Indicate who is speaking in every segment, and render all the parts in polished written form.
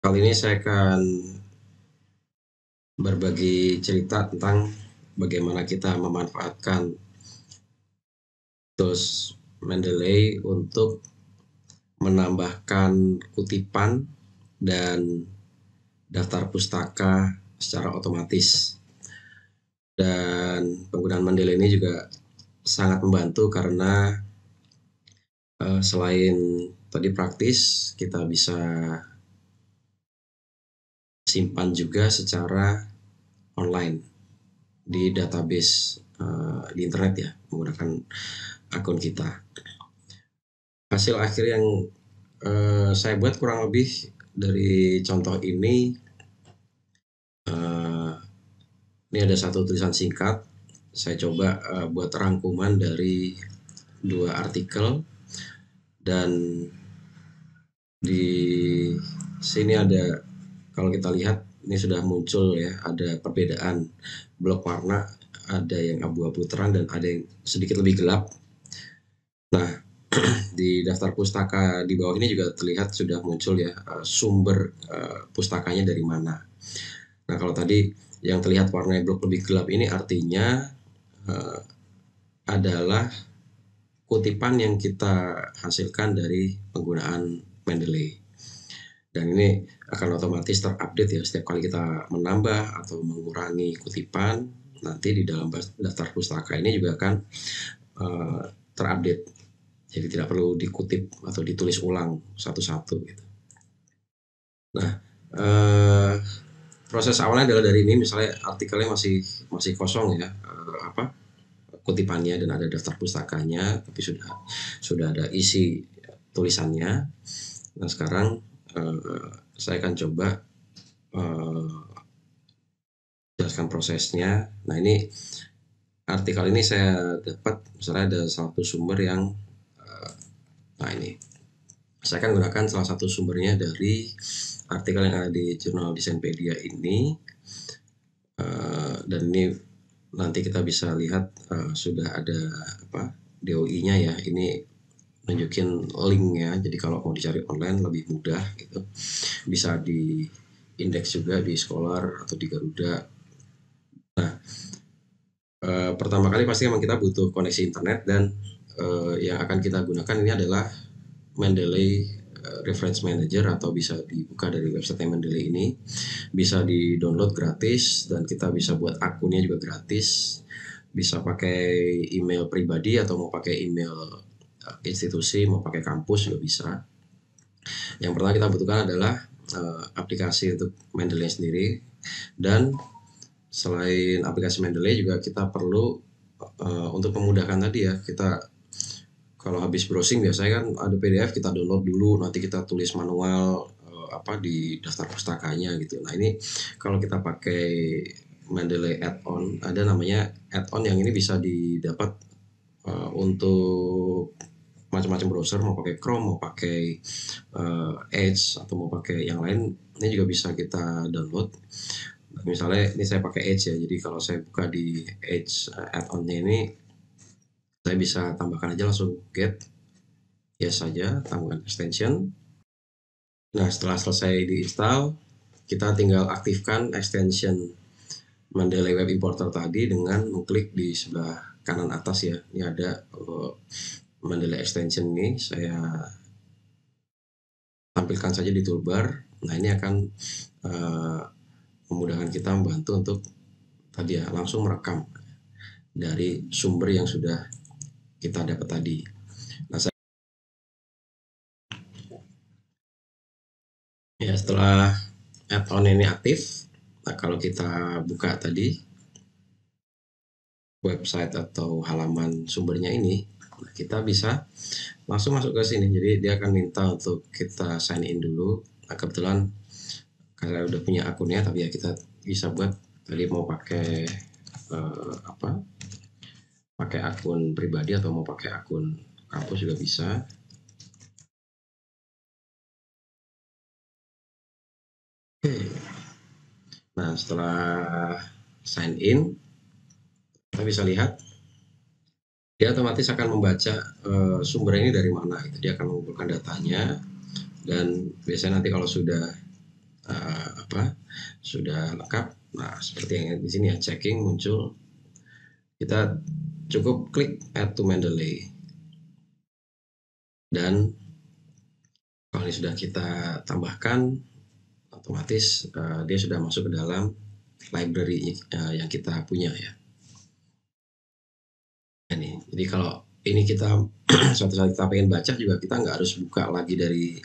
Speaker 1: Kali ini saya akan berbagi cerita tentang bagaimana kita memanfaatkan tools Mendeley untuk menambahkan kutipan dan daftar pustaka secara otomatis. Dan penggunaan Mendeley ini juga sangat membantu karena selain tadi praktis, kita bisa simpan juga secara online di database di internet ya, menggunakan akun kita. Hasil akhir yang saya buat kurang lebih dari contoh ini. Ini ada satu tulisan singkat. Saya coba buat rangkuman dari 2 artikel, dan di sini ada, kalau kita lihat ini sudah muncul ya, ada perbedaan blok warna, ada yang abu-abu terang dan ada yang sedikit lebih gelap. Nah, di daftar pustaka di bawah ini juga terlihat sudah muncul ya sumber pustakanya dari mana. Nah, kalau tadi yang terlihat warnanya blok lebih gelap ini artinya adalah kutipan yang kita hasilkan dari penggunaan Mendeley. Dan ini akan otomatis terupdate ya setiap kali kita menambah atau mengurangi kutipan. Nanti di dalam daftar pustaka ini juga akan terupdate. Jadi tidak perlu dikutip atau ditulis ulang satu-satu gitu. Nah, proses awalnya adalah dari ini, misalnya artikelnya masih kosong ya, kutipannya dan ada daftar pustakanya, tapi sudah ada isi tulisannya. Nah, sekarang saya akan coba jelaskan prosesnya. Nah, ini artikel ini saya dapat, misalnya ada satu sumber yang nah ini saya akan gunakan salah satu sumbernya dari artikel yang ada di jurnal Desainpedia ini, dan ini nanti kita bisa lihat sudah ada DOI-nya ya. Ini nunjukin link ya, jadi kalau mau dicari online lebih mudah gitu. Bisa di indeks juga di Scholar atau di Garuda. Nah, pertama kali pasti memang kita butuh koneksi internet, dan yang akan kita gunakan ini adalah Mendeley Reference Manager, atau bisa dibuka dari website Mendeley ini. Bisa di-download gratis dan kita bisa buat akunnya juga gratis. Bisa pakai email pribadi atau mau pakai email institusi, mau pakai kampus juga bisa. Yang pertama kita butuhkan adalah aplikasi untuk Mendeley sendiri, dan selain aplikasi Mendeley juga kita perlu untuk memudahkan tadi ya, kita kalau habis browsing biasanya kan ada PDF, kita download dulu, nanti kita tulis manual di daftar pustakanya gitu. Nah, ini kalau kita pakai Mendeley add-on, ada namanya add-on yang ini bisa didapat untuk macam-macam browser, mau pakai Chrome, mau pakai Edge, atau mau pakai yang lain, ini juga bisa kita download. Misalnya ini saya pakai Edge ya, jadi kalau saya buka di Edge add-onnya ini, saya bisa tambahkan aja langsung get yes saja, tambahkan extension. Nah, setelah selesai diinstal, kita tinggal aktifkan extension Mendeley Web Importer tadi dengan mengklik di sebelah kanan atas ya. Ini ada Mendeley extension, ini saya tampilkan saja di toolbar. Nah, ini akan memudahkan kita, membantu untuk tadi ya langsung merekam dari sumber yang sudah kita dapat tadi. Nah, ya, setelah add-on ini aktif, nah kalau kita buka tadi website atau halaman sumbernya ini, nah kita bisa langsung masuk ke sini. Jadi dia akan minta untuk kita sign in dulu. Nah, kebetulan karena udah punya akunnya, tapi ya kita bisa buat tadi mau pakai pakai akun pribadi atau mau pakai akun kampus juga bisa. Oke. Nah, setelah sign in, kita bisa lihat dia otomatis akan membaca sumber ini dari mana. Dia akan mengumpulkan datanya, dan biasanya nanti kalau sudah sudah lengkap. Nah, seperti yang di sini ya, checking muncul. Kita cukup klik add to Mendeley. Dan kalau ini sudah kita tambahkan, otomatis dia sudah masuk ke dalam library yang kita punya ya. Jadi kalau ini kita suatu saat kita pengen baca juga, kita nggak harus buka lagi dari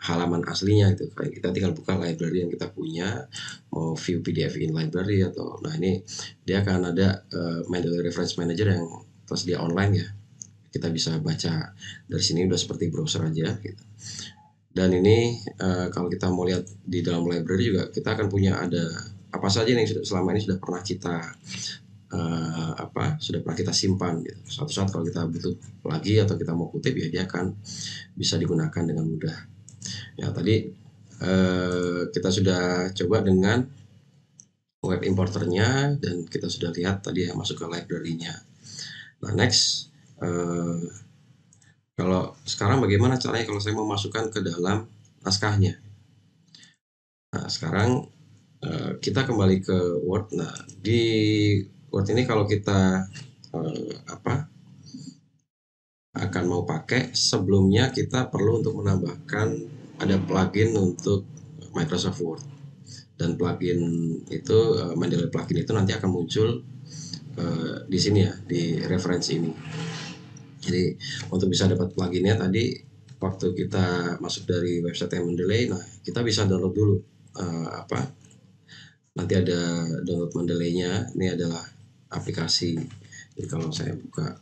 Speaker 1: halaman aslinya itu. Kita tinggal buka library yang kita punya, mau view PDF in library atau ini dia akan ada Mendeley Reference Manager yang tersedia online ya. Kita bisa baca dari sini udah seperti browser aja gitu. Dan ini kalau kita mau lihat di dalam library juga, kita akan punya ada apa saja yang selama ini sudah pernah kita simpan gitu. Suatu saat kalau kita butuh lagi atau kita mau kutip ya, dia akan bisa digunakan dengan mudah. Ya, tadi kita sudah coba dengan web importernya dan kita sudah lihat tadi ya masuk ke library-nya. Nah, next kalau sekarang bagaimana caranya kalau saya mau masukkan ke dalam naskahnya. Nah, sekarang kita kembali ke Word. Nah, di Word ini kalau kita akan mau pakai, sebelumnya kita perlu untuk menambahkan ada plugin untuk Microsoft Word. Dan plugin itu, Mendeley plugin itu nanti akan muncul di sini ya, di referensi ini. Jadi untuk bisa dapat pluginnya tadi, waktu kita masuk dari website Mendeley, nah kita bisa download dulu nanti ada download Mendeley-nya. Ini adalah aplikasi. Jadi kalau saya buka,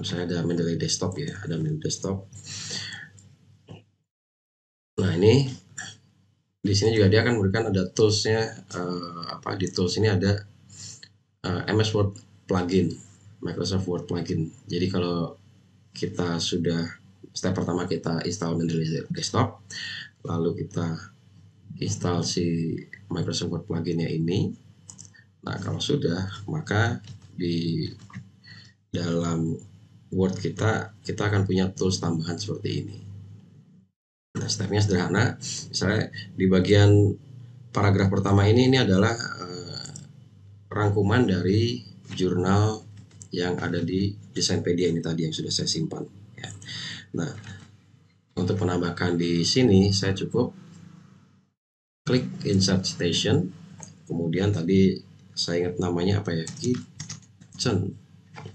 Speaker 1: saya ada Mendeley desktop ya, ada Mendeley desktop. Nah, ini di sini juga dia akan memberikan ada toolsnya. Di tools ini ada MS Word plugin, Microsoft Word plugin. Jadi kalau kita sudah step pertama, kita install Mendeley desktop, lalu kita install si Microsoft Word pluginnya ini. Nah, kalau sudah, maka di dalam Word kita akan punya tools tambahan seperti ini. Nah, stepnya sederhana. Misalnya di bagian paragraf pertama ini adalah rangkuman dari jurnal yang ada di Desainpedia ini tadi yang sudah saya simpan ya. Nah, untuk menambahkan di sini saya cukup klik insert citation, kemudian tadi saya ingat namanya apa ya, kitchen.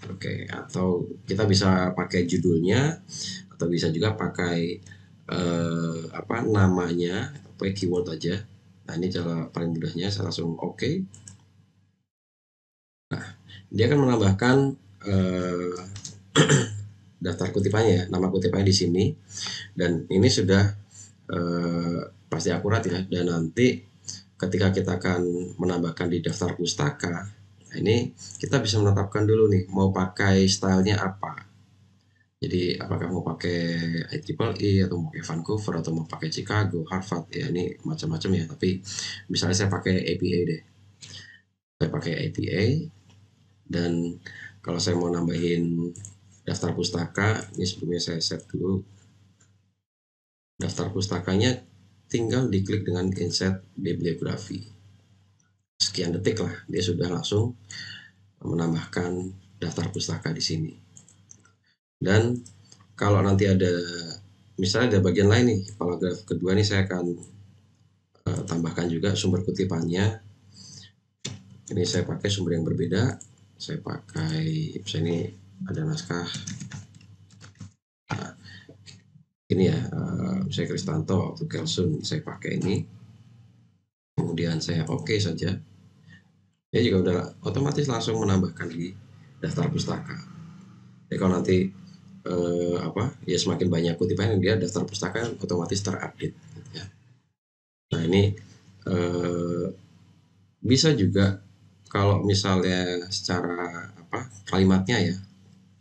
Speaker 1: Oke, atau kita bisa pakai judulnya atau bisa juga pakai namanya, pakai keyword aja. Nah, ini cara paling mudahnya, saya langsung oke. Nah, dia akan menambahkan daftar kutipannya ya, nama kutipannya di sini, dan ini sudah pasti akurat ya. Dan nanti ketika kita akan menambahkan di daftar pustaka, ini kita bisa menetapkan dulu nih mau pakai stylenya apa. Jadi apakah mau pakai IEEE atau mau pakai Vancouver atau mau pakai Chicago, Harvard ya, ini macam-macam ya. Tapi misalnya saya pakai APA deh. Saya pakai APA, dan kalau saya mau nambahin daftar pustaka, ini sebelumnya saya set dulu. Daftar pustakanya tinggal diklik dengan insert bibliografi. Sekian detik lah, dia sudah langsung menambahkan daftar pustaka di sini. Dan kalau nanti ada, misalnya ada bagian lain nih, paragraf kedua nih, saya akan tambahkan juga sumber kutipannya. Ini saya pakai sumber yang berbeda. Saya pakai, misalnya ini ada naskah ini ya, saya Kristanto atau Kelsun, saya pakai ini. Kemudian saya oke saja. Dia juga udah otomatis langsung menambahkan di daftar pustaka. Jadi kalau nanti ya semakin banyak kutipan, dia daftar pustaka otomatis terupdate ya. Nah, ini bisa juga kalau misalnya secara kalimatnya ya.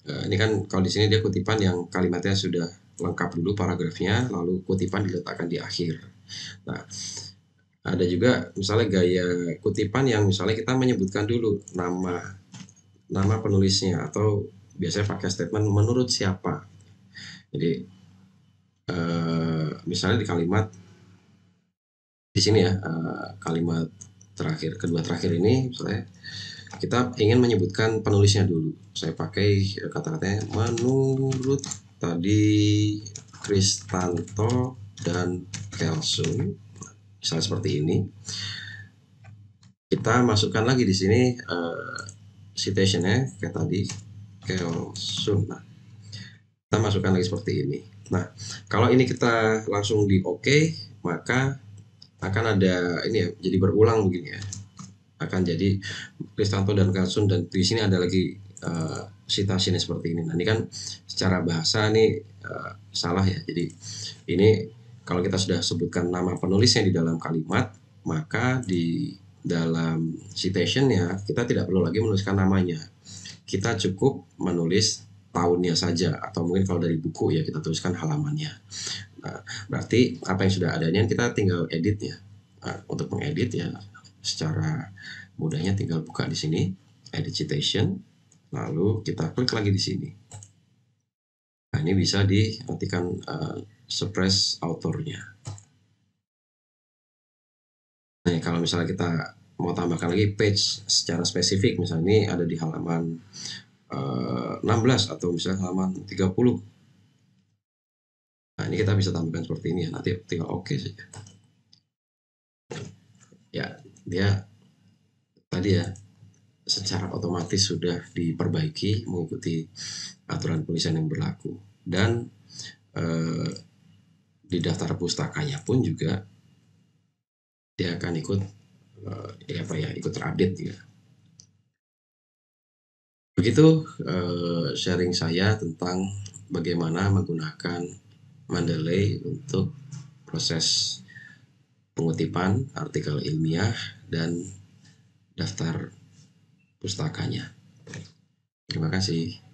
Speaker 1: Ini kan kalau di sini dia kutipan yang kalimatnya sudah lengkap dulu paragrafnya, lalu kutipan diletakkan di akhir. Nah, ada juga misalnya gaya kutipan yang misalnya kita menyebutkan dulu nama penulisnya, atau biasanya pakai statement menurut siapa. Jadi misalnya di kalimat di sini ya, kalimat kedua terakhir ini misalnya kita ingin menyebutkan penulisnya dulu. Saya pakai kata-katanya menurut tadi Kristanto dan Kelsun, misalnya seperti ini. Kita masukkan lagi di sini citationnya kayak tadi Kelsun. Nah, kita masukkan lagi seperti ini. Nah, kalau ini kita langsung di OK, maka akan ada ini ya, jadi berulang begini ya. Akan jadi Kristanto dan Kelsun, dan di sini ada lagi citasinya seperti ini. Nah, ini kan secara bahasa nih salah ya. Jadi ini kalau kita sudah sebutkan nama penulisnya di dalam kalimat, maka di dalam citationnya kita tidak perlu lagi menuliskan namanya. Kita cukup menulis tahunnya saja, atau mungkin kalau dari buku ya kita tuliskan halamannya. Nah, berarti apa yang sudah adanya kita tinggal edit ya. Nah, untuk mengedit ya secara mudahnya tinggal buka di sini edit citation, lalu kita klik lagi di sini. Nah, ini bisa dimatikan suppress authornya. Nah, kalau misalnya kita mau tambahkan lagi page secara spesifik, misalnya ini ada di halaman 16 atau misalnya halaman 30. Nah, ini kita bisa tambahkan seperti ini ya, nanti tinggal OK saja. Ya, dia tadi ya secara otomatis sudah diperbaiki mengikuti aturan penulisan yang berlaku, dan di daftar pustakanya pun juga dia akan ikut ikut terupdate ya. Begitu sharing saya tentang bagaimana menggunakan Mendeley untuk proses pengutipan artikel ilmiah dan daftar pustakanya. Terima kasih.